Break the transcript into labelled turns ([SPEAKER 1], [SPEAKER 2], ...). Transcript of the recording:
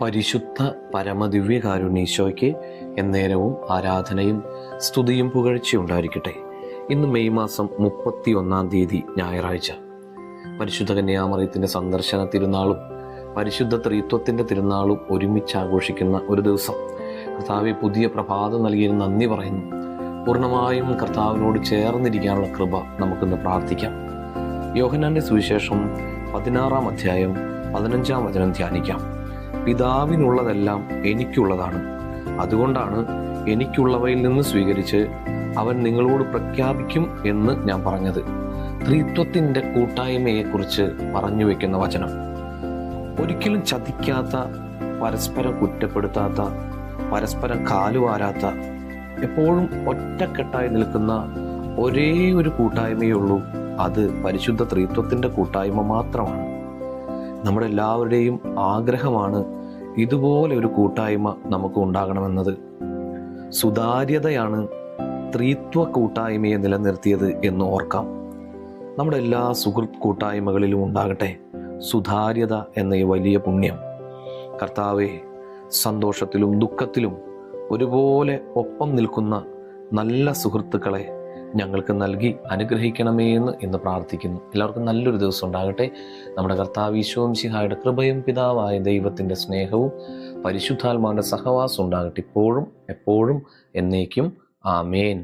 [SPEAKER 1] പരിശുദ്ധ പരമദിവ്യകാരുണ്യീശോയ്ക്ക് എന്നേരവും ആരാധനയും സ്തുതിയും പുകഴ്ചയും ഉണ്ടായിരിക്കട്ടെ. ഇന്ന് മെയ് മാസം 31 ഞായറാഴ്ച. പരിശുദ്ധ കന്യാമറിയത്തിൻ്റെ സന്ദർശന തിരുനാളും പരിശുദ്ധ ത്രിത്വത്തിൻ്റെ തിരുനാളും ഒരുമിച്ച് ആഘോഷിക്കുന്ന ഒരു ദിവസം. കർത്താവെ, പുതിയ പ്രഭാതം നൽകിയതിന് നന്ദി പറയുന്നു. പൂർണ്ണമായും കർത്താവിനോട് ചേർന്നിരിക്കാനുള്ള കൃപ നമുക്കിന്ന് പ്രാർത്ഥിക്കാം. യോഹന്നാന്റെ സുവിശേഷം 16-ാം അധ്യായം 15-ാം വചനം ധ്യാനിക്കാം. പിതാവിനുള്ളതെല്ലാം എനിക്കുള്ളതാണ്, അതുകൊണ്ടാണ് എനിക്കുള്ളവയിൽ നിന്ന് സ്വീകരിച്ച് അവൻ നിങ്ങളോട് പ്രഖ്യാപിക്കും എന്ന് ഞാൻ പറഞ്ഞത്. ത്രിത്വത്തിൻ്റെ കൂട്ടായ്മയെക്കുറിച്ച് പറഞ്ഞു വെക്കുന്ന വചനം. ഒരിക്കലും ചതിക്കാത്ത, പരസ്പരം കുറ്റപ്പെടുത്താത്ത, പരസ്പരം കാലുവാരാത്ത, എപ്പോഴും ഒറ്റക്കെട്ടായി നിൽക്കുന്ന ഒരേ ഒരു കൂട്ടായ്മയേ ഉള്ളൂ. അത് പരിശുദ്ധ ത്രിത്വത്തിൻ്റെ കൂട്ടായ്മ മാത്രമാണ്. നമ്മുടെ എല്ലാവരുടെയും ആഗ്രഹമാണ് ഇതുപോലെ ഒരു കൂട്ടായ്മ നമുക്ക് ഉണ്ടാകണമെന്നത്. സുതാര്യതയാണ് ത്രിത്വ കൂട്ടായ്മയെ നിലനിർത്തിയത് എന്ന് ഓർക്കാം. നമ്മുടെ എല്ലാ സുഹൃത്ത് കൂട്ടായ്മകളിലും ഉണ്ടാകട്ടെ സുതാര്യത എന്ന ഈ വലിയ പുണ്യം. കർത്താവെ, സന്തോഷത്തിലും ദുഃഖത്തിലും ഒരുപോലെ ഒപ്പം നിൽക്കുന്ന നല്ല സുഹൃത്തുക്കളെ ഞങ്ങൾക്ക് നൽകി അനുഗ്രഹിക്കണമേ എന്ന് ഇന്ന് പ്രാർത്ഥിക്കുന്നു. എല്ലാവർക്കും നല്ലൊരു ദിവസം ഉണ്ടാകട്ടെ. നമ്മുടെ കർത്താവ് ഈശോ മിശിഹായുടെ കൃപയും പിതാവായ ദൈവത്തിൻ്റെ സ്നേഹവും പരിശുദ്ധാത്മാവിൻ്റെ സഹവാസം ഉണ്ടാകട്ടെ, ഇപ്പോഴും എപ്പോഴും എന്നേക്കും. ആമേൻ.